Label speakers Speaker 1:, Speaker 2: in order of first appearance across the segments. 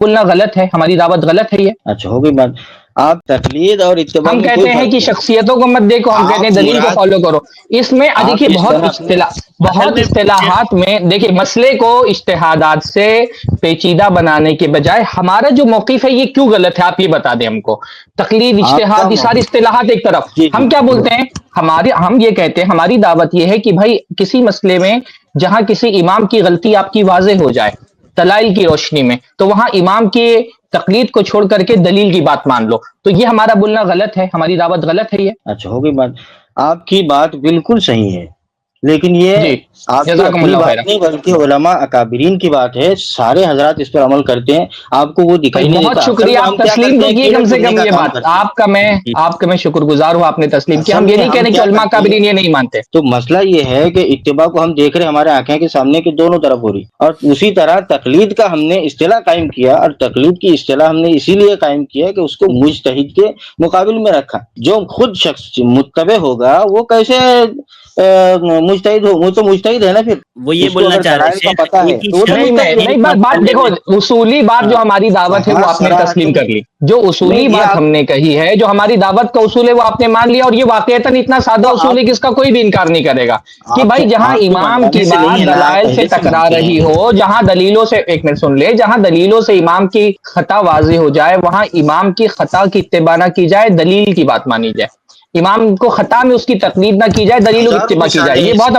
Speaker 1: بولنا غلط ہے، ہماری دعوت غلط ہے یہ.
Speaker 2: اچھا ہو گئی بات. آپ تقلید اور اتباع
Speaker 1: ہم
Speaker 2: میں
Speaker 1: کہتے
Speaker 2: کوئی
Speaker 1: ہیں
Speaker 2: فرق
Speaker 1: کہ
Speaker 2: نہیں.
Speaker 1: شخصیتوں کو مت دیکھو، ہم کہتے ہیں دلیل کو فالو کرو. اس میں
Speaker 2: آپ
Speaker 1: دیکھیے
Speaker 2: اس طرح اپنے
Speaker 1: بہت اصطلاحات میں دیکھیے مسئلے کو اجتہادات سے پیچیدہ بنانے کے بجائے ہمارا جو موقف ہے یہ کیوں غلط ہے آپ یہ بتا دیں ہم کو. تقلید،
Speaker 2: آپ کا
Speaker 1: اجتہاد، یہ ساری اصطلاحات ایک طرف.
Speaker 2: جی
Speaker 1: ہم کیا بولتے ہیں، ہم یہ کہتے ہیں ہماری دعوت یہ ہے کہ بھائی کسی مسئلے میں جہاں کسی امام کی غلطی آپ کی واضح ہو جائے دلائل کی روشنی میں، تو وہاں امام کی تقلید کو چھوڑ کر کے دلیل کی بات مان لو. تو یہ ہمارا بولنا غلط ہے، ہماری دعوت غلط ہے یہ.
Speaker 2: اچھا ہو گئی بات. آپ کی بات بالکل صحیح ہے، لیکن یہ
Speaker 1: جی
Speaker 2: آپ کی
Speaker 1: جزاکم
Speaker 2: اپنی
Speaker 1: اللہ خیرہ.
Speaker 2: بات نہیں بلکہ علماء اکابرین کی بات ہے. سارے حضرات اس پر عمل کرتے ہیں، آپ کو وہ
Speaker 1: بھائی
Speaker 2: دکھائی نہیں
Speaker 1: بہت
Speaker 2: دیتا. اصل
Speaker 1: شکریہ،
Speaker 2: میں
Speaker 1: آپ
Speaker 2: ہم کیا
Speaker 1: تسلیم
Speaker 2: کرتے
Speaker 1: تو
Speaker 2: ہیں،
Speaker 1: کیے
Speaker 2: کیڑے
Speaker 1: کم سے
Speaker 2: چگنے
Speaker 1: کم
Speaker 2: کا
Speaker 1: یہ
Speaker 2: کام
Speaker 1: بات.
Speaker 2: کرتے
Speaker 1: آپ کا میں شکر گزار ہوں، آپ نے تسلیم کیا.
Speaker 2: اصل
Speaker 1: ہم یہ
Speaker 2: میں
Speaker 1: نہیں کہہ
Speaker 2: ہم
Speaker 1: رہے کہ
Speaker 2: کیا
Speaker 1: علماء
Speaker 2: کرتے ہیں،
Speaker 1: کابرین یہ نہیں مانتے.
Speaker 2: تو مسئلہ یہ ہے کہ اتباع کو ہم دیکھ رہے ہیں ہمارے آنکھیں کے سامنے کے دونوں طرف ہو رہی، اور اسی طرح تقلید کا ہم نے اصطلاح قائم کیا، اور تقلید کی اصطلاح ہم نے اسی لیے قائم کیا کہ اس کو مجتہد کے مقابل میں رکھا. جو خود شخص متبع ہوگا وہ کیسے مجتہد ہو؟ وہ تو مجتہد ہے نا. پھر
Speaker 3: وہ یہ
Speaker 2: اس کو
Speaker 3: بولنا
Speaker 2: اگر
Speaker 3: چاہ رہے
Speaker 2: دلائل کا
Speaker 3: شیخ
Speaker 2: پتہ ہے
Speaker 3: ایک ہی
Speaker 2: تو وہ تو
Speaker 3: شرط
Speaker 1: نہیں
Speaker 2: مجتہد ہے.
Speaker 1: نہیں بات دیکھو، اصولی بات جو ہماری دعوت ہے وہ
Speaker 2: کہاں
Speaker 1: آپ نے تسلیم
Speaker 2: صراحتن
Speaker 1: کر لی. جو اصولی
Speaker 2: نہیں، یہ
Speaker 1: بات
Speaker 2: آپ
Speaker 1: ہم نے کہی ہے، جو ہماری دعوت کا اصول ہے وہ آپ نے مان لیا، اور یہ واقعتاً اتنا سادہ
Speaker 2: تو
Speaker 1: اصول ہے کہ اس کا کوئی بھی انکار نہیں کرے گا کہ بھائی جہاں
Speaker 2: آپ تو
Speaker 1: امام کی
Speaker 2: منوانے سے نہیں
Speaker 1: بات
Speaker 2: ہے نا، آپ
Speaker 1: دلائل سے
Speaker 2: پہلے سے
Speaker 1: ٹکرا
Speaker 2: مانتے
Speaker 1: رہی
Speaker 2: ہیں.
Speaker 1: ہو، جہاں دلیلوں سے، ایک منٹ سن لے، جہاں دلیلوں سے امام کی خطا واضح ہو جائے وہاں امام کی خطا کی اتباع نہ کی جائے، دلیل کی بات مانی جائے. امام کو خطا میں اس کی تقلید نہ کی جائے، دلیلوں کی
Speaker 2: ہزاروں
Speaker 1: اتباع کی جائے.
Speaker 2: مثالیں
Speaker 1: یہ
Speaker 2: ہیں اس
Speaker 1: بہت
Speaker 2: کی.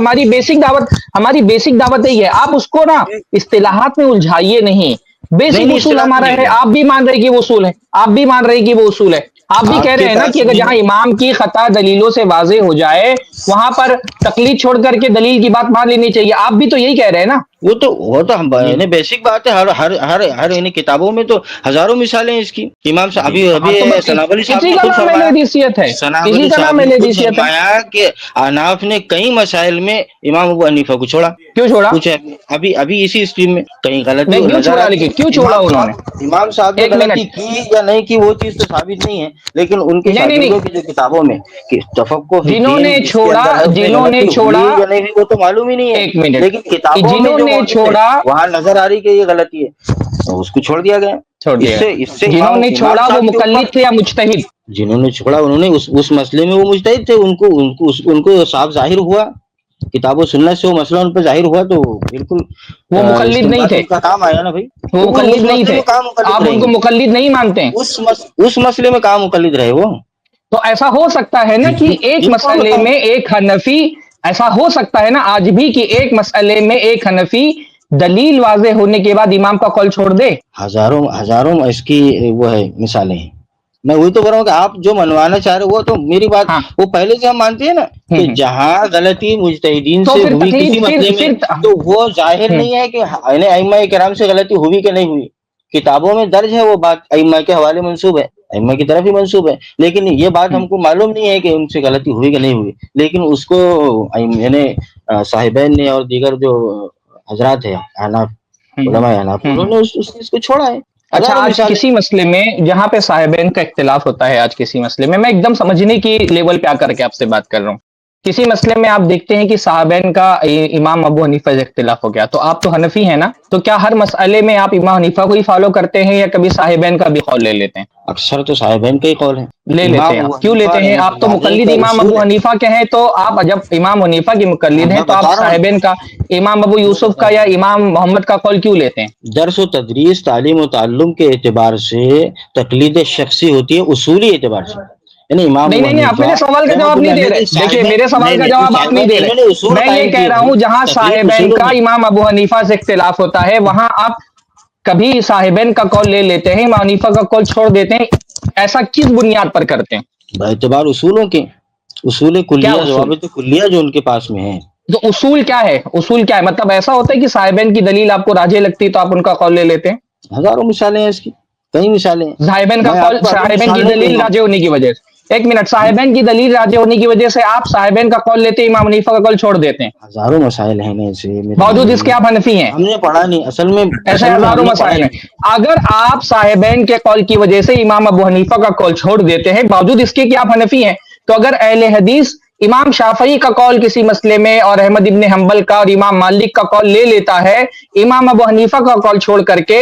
Speaker 1: ہماری بیسک دعوت یہی ہے. آپ اس کو نا اصطلاحات میں الجھائیے نہیں.
Speaker 2: نہیں
Speaker 1: بیسک
Speaker 2: نہیں،
Speaker 1: اصول
Speaker 2: اصطلاح میں
Speaker 1: ہمارا
Speaker 2: نہیں
Speaker 1: ہے،
Speaker 2: جائے.
Speaker 1: آپ بھی مان رہے کہ وہ اصول ہے، آپ بھی مان رہے کہ وہ اصول ہے. آپ بھی کہہ
Speaker 2: آپ
Speaker 1: رہے
Speaker 2: کے
Speaker 1: ہیں نا کہ
Speaker 2: طرف
Speaker 1: اگر
Speaker 2: میں
Speaker 1: جہاں امام کی خطا دلیلوں سے واضح ہو جائے وہاں پر تقلید چھوڑ کر کے دلیل کی بات مان لینی چاہیے. آپ بھی تو یہی کہہ رہے ہیں نا.
Speaker 2: وہ تو ہم بیسک بات ہے. ہر کتابوں میں تو ہزاروں مثالیں ہیں اس کی. امام صاحب
Speaker 1: ہاں
Speaker 2: ابھی
Speaker 1: تو
Speaker 2: ثنابلی صاحب
Speaker 1: اسی
Speaker 2: نے
Speaker 1: کا
Speaker 2: خود
Speaker 1: نام اہل
Speaker 2: فرمایا،
Speaker 1: حدیثیت ہے، اسی
Speaker 2: ثنابلی
Speaker 1: کا
Speaker 2: صاحب
Speaker 1: نام
Speaker 2: نے
Speaker 1: اہل
Speaker 2: خود
Speaker 1: حدیثیت ہے.
Speaker 2: فرمایا کہ احناف نے کئی مسائل میں امام ابو حنیفہ کو چھوڑا.
Speaker 1: کیوں چھوڑا؟
Speaker 2: کچھ ابھی اسی اسٹریم میں کہیں غلطی
Speaker 1: نہیں کیوں
Speaker 2: نظر
Speaker 1: چھوڑا،
Speaker 2: آتی
Speaker 1: لیکن کیوں
Speaker 2: ہے.
Speaker 1: چھوڑا انہوں نے؟
Speaker 2: امام صاحب نے
Speaker 1: ایک
Speaker 2: غلطی
Speaker 1: منٹ.
Speaker 2: کی یا نہیں کی وہ چیز تو ثابت نہیں ہے، لیکن ان کے
Speaker 1: نہیں نہیں
Speaker 2: شاگردوں
Speaker 1: نہیں،
Speaker 2: کی جو کتابوں میں کہ تفقہ فی
Speaker 1: جنہوں
Speaker 2: الدین
Speaker 1: نے
Speaker 2: اس کے
Speaker 1: چھوڑا
Speaker 2: اندر ہے اس میں
Speaker 1: جنہوں نے
Speaker 2: غلطی ہوئی
Speaker 1: چھوڑا
Speaker 2: یا نہیں ہوئی وہ تو معلوم ہی نہیں ہے،
Speaker 1: ایک منٹ،
Speaker 2: لیکن کتابوں میں
Speaker 1: جنہوں
Speaker 2: جو
Speaker 1: نے
Speaker 2: موجود ہے
Speaker 1: چھوڑا
Speaker 2: وہاں نظر آ رہی کہ یہ غلطی ہے، تو اس کو چھوڑ دیا گیا.
Speaker 1: چھوڑ
Speaker 2: اس
Speaker 1: دیا.
Speaker 2: سے
Speaker 1: جنہوں نے
Speaker 2: امام
Speaker 1: چھوڑا وہ
Speaker 2: صاحب کے اوپر،
Speaker 1: مقلد تھے یا مجتہد؟
Speaker 2: جنہوں نے چھوڑا انہوں نے اس مسئلے میں وہ مجتہد تھے. ان کو صاف ظاہر ہوا، کتاب و سنت سے وہ مسئلہ ان پہ ظاہر ہوا، تو بالکل
Speaker 1: وہ مقلد نہیں
Speaker 2: استنباط
Speaker 1: تھے،
Speaker 2: ان کا کام آیا نا بھائی.
Speaker 1: وہ
Speaker 2: تو وہ اس
Speaker 1: مقلد نہیں
Speaker 2: مسئلے
Speaker 1: تھے.
Speaker 2: میں کہاں مقلد
Speaker 1: آپ ان
Speaker 2: رہیں
Speaker 1: کو
Speaker 2: گے؟
Speaker 1: مقلد نہیں مانتے ہیں.
Speaker 2: اس مسئلے میں کہاں مقلد رہے وہ؟
Speaker 1: تو ایسا ہو سکتا ہے نا کہ ایک
Speaker 2: جن کو
Speaker 1: مسئلے میں ایک حنفی، ایسا ہو سکتا ہے نا آج بھی کہ ایک مسئلے میں ایک حنفی دلیل واضح ہونے کے بعد امام کا قول چھوڑ دے.
Speaker 2: ہزاروں اس کی وہ ہے مثالیں ہیں. میں وہی تو کر رہا ہوں کہ آپ جو منوانا چاہ رہے وہ تو میری بات
Speaker 1: ہاں.
Speaker 2: وہ پہلے سے ہم مانتے ہیں نا کہ جہاں غلطی مجتہدین
Speaker 1: تو
Speaker 2: سے
Speaker 1: پھر
Speaker 2: ہوئی کسی
Speaker 1: تقلید
Speaker 2: مسئلے میں تو وہ ظاہر نہیں ہے کہ ائمہ کرام سے غلطی ہوئی کہ نہیں ہوئی. کتابوں میں درج ہے وہ بات، ائمہ کے حوالے منسوب ہے، ائمہ کی طرف ہی منسوب ہے، لیکن یہ بات ہم کو معلوم نہیں ہے کہ ان سے غلطی ہوئی کہ نہیں ہوئی. لیکن اس کو صاحبین نے اور دیگر جو حضرات ہیں احناف، علماء احناف، انہوں نے اس چیز کو چھوڑا ہے.
Speaker 1: اچھا،
Speaker 2: ہزاروں
Speaker 1: آج
Speaker 2: مثالیں.
Speaker 1: کسی مسئلے میں جہاں پہ صاحبین کا اختلاف ہوتا ہے، آج کسی مسئلے میں ایک دم سمجھنے کی لیول پہ آ کر کے آپ سے بات کر رہا ہوں. کسی مسئلے میں آپ دیکھتے ہیں کہ صاحبین کا امام ابو حنیفہ سے اختلاف ہو گیا، تو آپ تو حنفی ہیں نا، تو کیا ہر مسئلے میں آپ امام حنیفہ کو ہی فالو کرتے ہیں یا کبھی صاحبین کا بھی قول لے لیتے ہیں؟
Speaker 2: اکثر تو صاحبین کا ہی قول ہے.
Speaker 1: لے لیتے
Speaker 2: امام
Speaker 1: ہیں.
Speaker 2: ابو
Speaker 1: آپ کیوں
Speaker 2: حنیفہ
Speaker 1: لیتے ہیں؟
Speaker 2: رحمۃ
Speaker 1: آپ تو
Speaker 2: اللہ علیہ
Speaker 1: مقلد
Speaker 2: کا
Speaker 1: امام
Speaker 2: اصول
Speaker 1: ابو
Speaker 2: ہے.
Speaker 1: حنیفہ کے ہیں، تو آپ جب امام حنیفہ کی مقلد ہیں
Speaker 2: میں
Speaker 1: تو آپ
Speaker 2: بتا رہا ہوں،
Speaker 1: صاحبین کا، امام ابو یوسف کا یا امام محمد کا قول کیوں لیتے ہیں؟
Speaker 2: درس و تدریس، تعلیم و تعلم کے اعتبار سے تقلید شخصی ہوتی ہے، اصولی اعتبار سے. یعنی امام
Speaker 1: نہیں
Speaker 2: ابو
Speaker 1: نہیں نہیں، آپ
Speaker 2: حنیفہ
Speaker 1: میرے سوال کا
Speaker 2: رحمۃ
Speaker 1: جواب نہیں
Speaker 2: اللہ
Speaker 1: دے
Speaker 2: علیہ کے
Speaker 1: رہے. دیکھیے
Speaker 2: صاحبین،
Speaker 1: میرے سوال کا
Speaker 2: تو
Speaker 1: جواب آپ نہیں
Speaker 2: صاحبین
Speaker 1: دے
Speaker 2: انہوں نے
Speaker 1: رہے.
Speaker 2: اصول
Speaker 1: میں یہ
Speaker 2: قائم
Speaker 1: کہہ
Speaker 2: کیے
Speaker 1: رہا
Speaker 2: بھائی،
Speaker 1: ہوں جہاں
Speaker 2: تقلید
Speaker 1: صاحبین
Speaker 2: اصولوں
Speaker 1: کا
Speaker 2: میں.
Speaker 1: امام ابو حنیفہ سے اختلاف ہوتا ہے وہاں آپ کبھی صاحبین کا قول لے لیتے ہیں، امام حنیفہ کا قول چھوڑ دیتے ہیں. ایسا کس بنیاد پر کرتے ہیں؟
Speaker 2: باعتبار اصولوں کے، اصول
Speaker 1: کیا
Speaker 2: کلیہ،
Speaker 1: اصول؟
Speaker 2: ضوابط کلیہ جو ان کے پاس میں ہیں.
Speaker 1: تو اصول کیا ہے؟ اصول کیا ہے؟ مطلب ایسا ہوتا ہے کہ صاحبین کی دلیل آپ کو راجح لگتی تو آپ ان کا قول لے لیتے ہیں؟
Speaker 2: ہزاروں مثالیں ہیں اس کی، کئی مثالیں ہیں.
Speaker 1: صاحبین کا
Speaker 2: میں
Speaker 1: قول،
Speaker 2: آپ کو ابھی
Speaker 1: صاحبین کی
Speaker 2: مثال نہیں دوں
Speaker 1: دلیل
Speaker 2: گا.
Speaker 1: راجح ہونے کی وجہ سے، ایک منٹ، صاحبین کی دلیل راجح ہونے کی وجہ سے آپ صاحبین کا قول لیتے ہیں، امام حنیفہ کا قول چھوڑ دیتے ہیں،
Speaker 2: ہزاروں مسائل ہیں ایسے میرے
Speaker 1: باوجود
Speaker 2: بھائی.
Speaker 1: اس کے آپ حنفی ہیں.
Speaker 2: ہم نے پڑھا نہیں
Speaker 1: ایسے
Speaker 2: اصل میں ہم
Speaker 1: ہزاروں
Speaker 2: نے پڑھا
Speaker 1: مسائل ہیں.
Speaker 2: نہیں.
Speaker 1: اگر آپ صاحبین کے قول کی وجہ سے امام ابو حنیفہ کا قول چھوڑ دیتے ہیں باوجود اس کے کہ آپ حنفی ہیں، تو اگر اہل حدیث امام شافعی کا قول کسی مسئلے میں اور احمد ابن حنبل کا اور امام مالک کا قول لے لیتا ہے، امام ابو حنیفہ کا قول چھوڑ کر کے،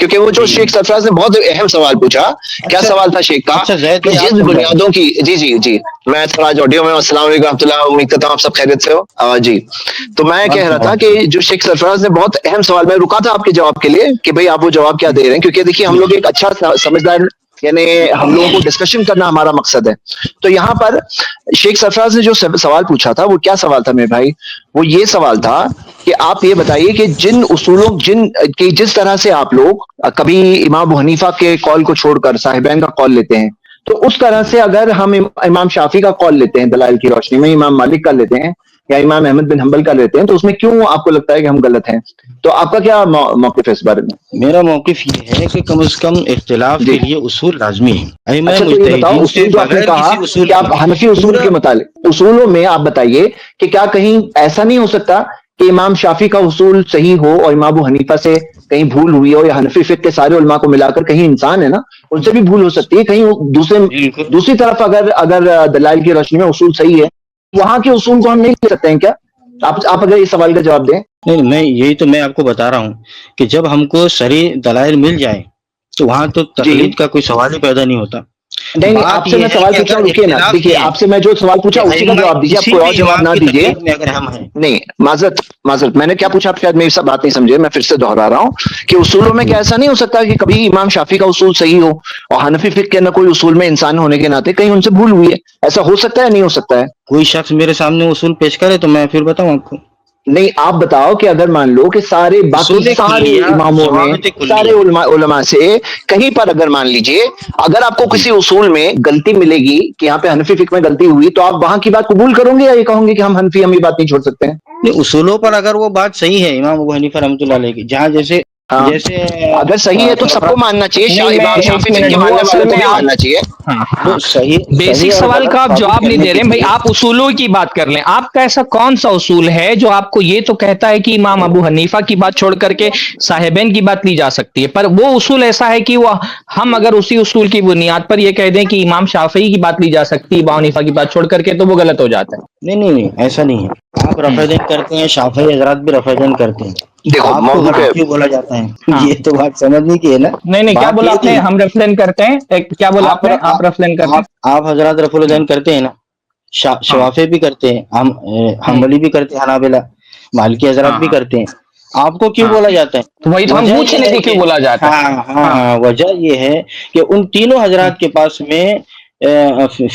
Speaker 4: کیونکہ وہ جو شیخ سرفراز نے بہت اہم سوال پوچھا. کیا سوال تھا شیخ کا کہ جس بنیادوں کی جی میں تھوڑا آڈیو میں السلام علیکم و رحمۃ اللہ, امید کرتا ہوں آپ سب خیریت سے ہو. جی تو میں کہہ رہا تھا کہ جو شیخ سرفراز نے بہت اہم سوال, میں رکا تھا آپ کے جواب کے لیے کہ بھئی آپ وہ جواب کیا دے رہے ہیں, کیونکہ دیکھیے ہم لوگ ایک اچھا سمجھدار, یعنی ہم لوگوں کو ڈسکشن کرنا ہمارا مقصد ہے. تو یہاں پر شیخ سرفراز نے جو سوال پوچھا تھا وہ کیا سوال تھا میرے بھائی, وہ یہ سوال تھا کہ آپ یہ بتائیے کہ جن اصولوں جس طرح سے آپ لوگ کبھی امام ابو حنیفہ کے قول کو چھوڑ کر صاحبین کا قول لیتے ہیں, تو اس طرح سے اگر ہم امام شافعی کا قول لیتے ہیں دلائل کی روشنی میں, امام مالک کا لیتے ہیں یا امام احمد بن حنبل کا لیتے ہیں, تو اس میں کیوں آپ کو لگتا ہے کہ ہم غلط ہیں؟ تو آپ کا کیا موقف ہے اس بارے میں؟
Speaker 2: میرا موقف یہ ہے کہ کم از کم اختلاف کے لیے اصول لازمی ہے.
Speaker 4: اچھا تو یہ بتاؤ, اصول جو آپ نے کہا کہ آپ حنفی اصول کے متعلق اصولوں میں آپ بتائیے کہ کیا کہیں ایسا نہیں ہو سکتا کہ امام شافعی کا اصول صحیح ہو اور امام ابو حنیفہ سے کہیں بھول ہوئی ہو, یا حنفی فقہ کے سارے علماء کو ملا کر کہیں انسان ہے نا, ان سے بھی بھول ہو سکتی ہے, کہیں دوسری طرف اگر دلائل کی روشنی میں اصول صحیح ہے, وہاں کے اصول کو ہم نہیں لے سکتے ہیں کیا؟ آپ اگر اس سوال کا جواب دیں.
Speaker 2: نہیں, میں یہی تو میں آپ کو بتا رہا ہوں کہ جب ہم کو صریح دلائل مل جائے تو وہاں تو تقلید کا کوئی سوال ہی پیدا نہیں ہوتا.
Speaker 4: نہیں آپ سے میں سوال پوچھا ہوں, رکیے نا, دیکھیے آپ سے میں جو سوال پوچھا اسی کا جواب دیجیے, آپ کوئی اور جواب نہ دیجیے. نہیں معذرت میں نے کیا پوچھا, آپ شاید میری سب بات نہیں سمجھے, میں پھر سے دہرا رہا ہوں کہ اصولوں میں کیا ایسا نہیں ہو سکتا کہ کبھی امام شافعی کا اصول صحیح ہو اور حنفی فقہ کے نہ کوئی اصول میں انسان ہونے کے ناطے کہیں ان سے بھول ہوئی ہے, ایسا ہو سکتا ہے نہیں ہو سکتا ہے؟
Speaker 2: کوئی شخص میرے سامنے اصول پیش کرے تو میں پھر بتاؤں آپ کو.
Speaker 4: نہیں آپ بتاؤ کہ اگر مان لو کہ سارے باقی سارے اماموں میں سارے علماء سے کہیں پر اگر مان لیجئے اگر آپ کو کسی اصول میں غلطی ملے گی کہ یہاں پہ حنفی فقہ میں غلطی ہوئی, تو آپ وہاں کی بات قبول کرو گے یا یہ کہوں گے کہ ہم حنفی ہم یہ بات نہیں چھوڑ سکتے ہیں؟
Speaker 2: نہیں, اصولوں پر اگر وہ بات صحیح ہے امام ابو حنیفہ رحمۃ اللہ علیہ کی, جہاں جیسے
Speaker 4: اگر صحیح ہے تو سب کو ماننا چاہیے, امام شافعی فقہ کے ماننے والوں کو بھی ماننا چاہیے.
Speaker 1: بیسک سوال کا آپ جواب نہیں دے رہے ہیں بھائی, آپ اصولوں کی بات کر لیں. آپ کا ایسا کون سا اصول ہے جو آپ کو یہ تو کہتا ہے کہ امام ابو حنیفہ کی بات چھوڑ کر کے صاحبین کی بات لی جا سکتی ہے, پر وہ اصول ایسا ہے کہ وہ ہم اگر اسی اصول کی بنیاد پر یہ کہہ دیں کہ امام شافعی کی بات لی جا سکتی ہے ابو حنیفہ کی بات چھوڑ کر کے, تو وہ غلط ہو جاتا ہے؟
Speaker 2: نہیں ایسا نہیں ہے. آپ رفع دین کرتے ہیں, شافعی حضرات بھی رفع دین کرتے ہیں,
Speaker 4: دیکھو
Speaker 2: آپ کو کیوں بولا جاتا ہے؟ یہ تو بات سمجھنے کی ہے نا.
Speaker 1: نہیں کیا بولا آپ نے, ہم رفلین کرتے ہیں, کیا بولا آپ نے, آپ رفلین کرتے ہیں؟
Speaker 2: آپ حضرات رفع الدین کرتے ہیں نا, شوافی بھی کرتے ہیں, ہم حنبلی بھی کرتے ہیں, حنابلہ مالکی حضرات بھی کرتے ہیں, آپ کو کیوں بولا جاتا ہے؟
Speaker 1: تو وہی تو ہم پوچھ رہے تھے کیوں بولا جاتا ہے.
Speaker 2: وجہ یہ ہے کہ ان تینوں حضرات کے پاس میں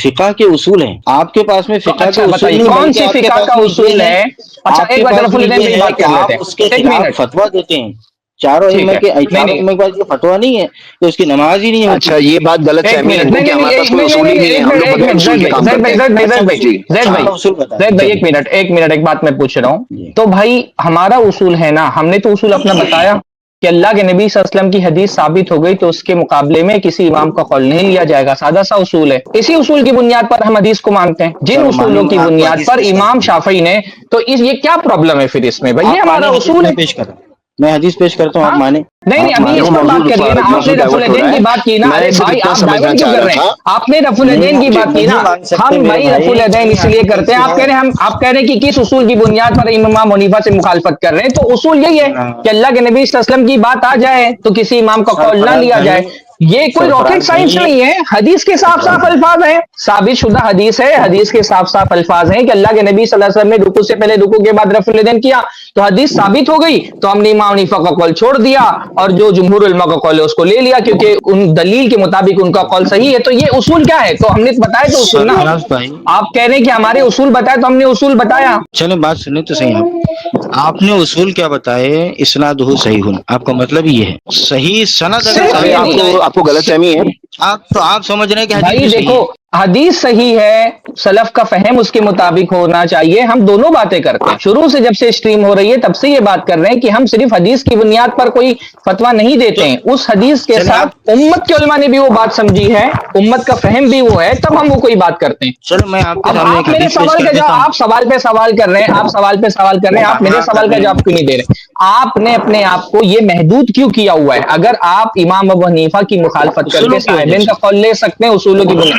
Speaker 2: فقہ کے اصول ہیں, آپ کے پاس میں فقہ کے اصول نہیں,
Speaker 1: کون سی فقہ کا اصول ہے؟ اچھا ایک بار رفع الدین پہ بات کر لیتے ہیں,
Speaker 2: اس کے
Speaker 1: ایک
Speaker 2: خلاف
Speaker 1: منٹ.
Speaker 2: فتویٰ دیتے ہیں. چاروں ائمہ کے پاس یہ فتویٰ نہیں ہے تو اس کی نماز ہی نہیں ہوتی.
Speaker 4: اچھا یہ بات غلط فہمی ہے کہ ہمارے پاس کوئی اصول ہی نہیں ہے, ہم لوگ بغیر اصول کے کام کرتے ہیں.
Speaker 1: ایک منٹ ایک بات میں پوچھ رہا ہوں. تو بھائی ہمارا اصول ہے نا, ہم نے تو اصول اپنا بتایا کہ اللہ کے نبی صلی اللہ علیہ وسلم کی حدیث ثابت ہو گئی تو اس کے مقابلے میں کسی امام کا قول نہیں لیا جائے گا, سادہ سا اصول ہے. اسی اصول کی بنیاد پر ہم حدیث کو مانتے ہیں, جن اصولوں کی بنیاد پر امام شافعی نے, تو یہ کیا پرابلم ہے پھر اس میں بھائی؟ یہ ہمارا اصول ہے.
Speaker 2: میں حدیث پیش کرتا ہوں, آپ مانے
Speaker 1: نہیں ابھی اس پر بات کریے نا. آپ نے رفع الدین کی بات کی نا, ارے بھائی آپ ڈائیورٹ کیوں کر رہے ہیں؟ آپ نے رفع الدین کی بات کی نا, ہم بھائی رفع الدین اس لیے کرتے ہیں, آپ کہہ رہے ہیں کہ کس اصول کی بنیاد پر امام حنیفہ سے مخالفت کر رہے ہیں, تو اصول یہی ہے کہ اللہ کے نبی صلی اللہ علیہ وسلم کی بات آ جائے تو کسی امام کا قول نہ لیا جائے. یہ کوئی راکٹ سائنس نہیں ہے, حدیث کے صاف صاف الفاظ ہیں, ثابت شدہ حدیث ہے, حدیث کے صاف صاف الفاظ ہیں کہ اللہ کے نبی صلی اللہ علیہ وسلم نے رکوع سے پہلے رکوع کے بعد رفع الدین کیا, تو حدیث ثابت ہو گئی, تو ہم نے امام حنیفہ کا قول چھوڑ دیا اور جو جمہور علماء کا قول ہے اس کو لے لیا, کیونکہ ان دلیل کے مطابق ان کا قول صحیح ہے. تو یہ اصول کیا ہے؟ تو ہم نے بتایا تو اصول نا, آپ کہہ رہے ہیں کہ ہمارے اصول بتائے تو ہم نے اصول بتایا.
Speaker 2: چلو بات سنیں تو صحیح. آپ نے اصول کیا بتائے؟ اسنادہ صحیح, آپ کا مطلب یہ ہے صحیح سند اگر
Speaker 4: آپ کو غلط فہمی ہے.
Speaker 2: آپ سمجھ رہے ہیں کہ حدیث
Speaker 1: بھائی دیکھو حدیث صحیح ہے, سلف کا فہم اس کے مطابق ہونا چاہیے. ہم دونوں باتیں کرتے ہیں, شروع سے جب سے اسٹریم ہو رہی ہے تب سے یہ بات کر رہے ہیں کہ ہم صرف حدیث کی بنیاد پر کوئی فتویٰ نہیں دیتے ہیں, اس حدیث کے ساتھ امت کے علماء نے بھی وہ بات سمجھی ہے, امت کا فہم بھی وہ ہے, تب ہم وہ کوئی بات کرتے ہیں.
Speaker 2: چلو میں آپ
Speaker 1: اب آپ میرے سوال کا جواب, آپ سوال پہ سوال کر رہے ہیں, آپ سوال پہ سوال کر رہے ہیں, آپ میرے سوال کا جواب کیوں نہیں دے رہے؟ آپ نے اپنے آپ کو یہ محدود کیوں کیا ہوا ہے؟ اگر آپ امام ابو حنیفہ کی مخالفت کر کے صاحبین کا قول لے سکتے ہیں اصولوں کی بنیاد,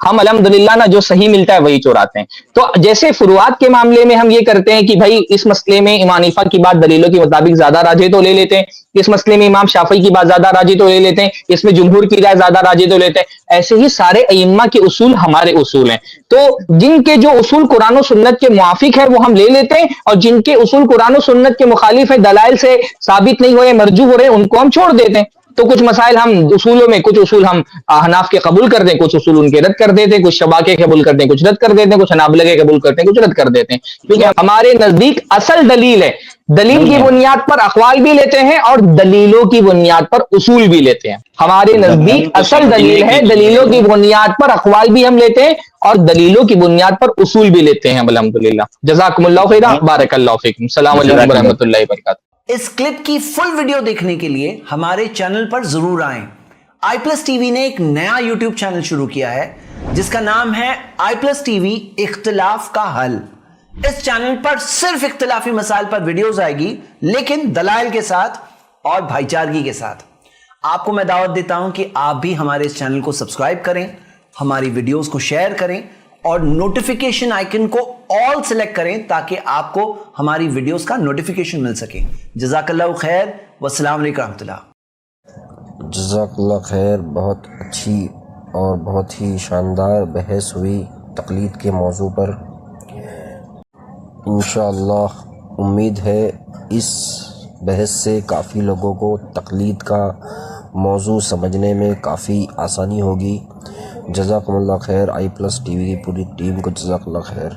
Speaker 1: ہم الحمدللہ نا جو صحیح ملتا ہے وہی چوراتے ہیں. تو جیسے فروعات کے معاملے میں ہم یہ کرتے ہیں کہ بھائی اس مسئلے میں امام حنیفہ کی بات دلیلوں کے مطابق زیادہ راجح تو لے لیتے ہیں, اس مسئلے میں امام شافعی کی بات زیادہ راجح تو لے لیتے ہیں, اس میں جمہور کی رائے زیادہ راجح تو لیتے ہیں. ایسے ہی سارے ائمہ کے اصول ہمارے اصول ہیں, تو جن کے جو اصول قرآن و سنت کے موافق ہے وہ ہم لے لیتے ہیں, اور جن کے اصول قرآن و سنت کے مخالف ہے, دلائل سے ثابت نہیں ہوئے, مرجوح ہو رہے, ان کو ہم چھوڑ دیتے ہیں. تو کچھ مسائل ہم اصولوں میں کچھ اصول ہم احناف کے قبول کر دیں, کچھ اصول ان کے رد کر دیتے ہیں, کچھ شبا کے قبول کرتے ہیں, کچھ رد کر دیتے ہیں, کچھ حنابلہ کے قبول کرتے ہیں, کچھ رد کر دیتے ہیں, کیونکہ ہمارے نزدیک اصل دلیل ہے. دلیل کی بنیاد پر اقوال بھی لیتے ہیں اور دلیلوں کی بنیاد پر اصول بھی لیتے ہیں. ہمارے نزدیک اصل دلیل ہے, دلیلوں کی بنیاد پر اقوال بھی ہم لیتے ہیں اور دلیلوں کی بنیاد پر اصول بھی لیتے ہیں. الحمدللہ. جزاکم اللہ خیرا, بارک اللہ فیکم. السلام علیکم ورحمۃ اللہ وبرکاتہ.
Speaker 5: اس کلپ کی فل ویڈیو دیکھنے کے لیے ہمارے چینل پر ضرور آئیں. آئی پلس ٹی وی نے ایک نیا یوٹیوب چینل شروع کیا ہے جس کا نام ہے آئی پلس ٹی وی اختلاف کا حل. اس چینل پر صرف اختلافی مسائل پر ویڈیوز آئے گی, لیکن دلائل کے ساتھ اور بھائی چارگی کے ساتھ. آپ کو میں دعوت دیتا ہوں کہ آپ بھی ہمارے اس چینل کو سبسکرائب کریں, ہماری ویڈیوز کو شیئر کریں اور نوٹیفیکیشن آئیکن کو آل سلیکٹ کریں تاکہ آپ کو ہماری ویڈیوز کا نوٹیفیکیشن مل سکے. جزاک اللہ خیر, والسلام علیکم ورحمۃ اللہ.
Speaker 6: جزاک اللہ خیر. بہت اچھی اور بہت ہی شاندار بحث ہوئی تقلید کے موضوع پر. انشاءاللہ امید ہے اس بحث سے کافی لوگوں کو تقلید کا موضوع سمجھنے میں کافی آسانی ہوگی. جزاکم اللہ خیر. آئی پلس ٹی وی کی پوری ٹیم کو جزاک اللہ خیر.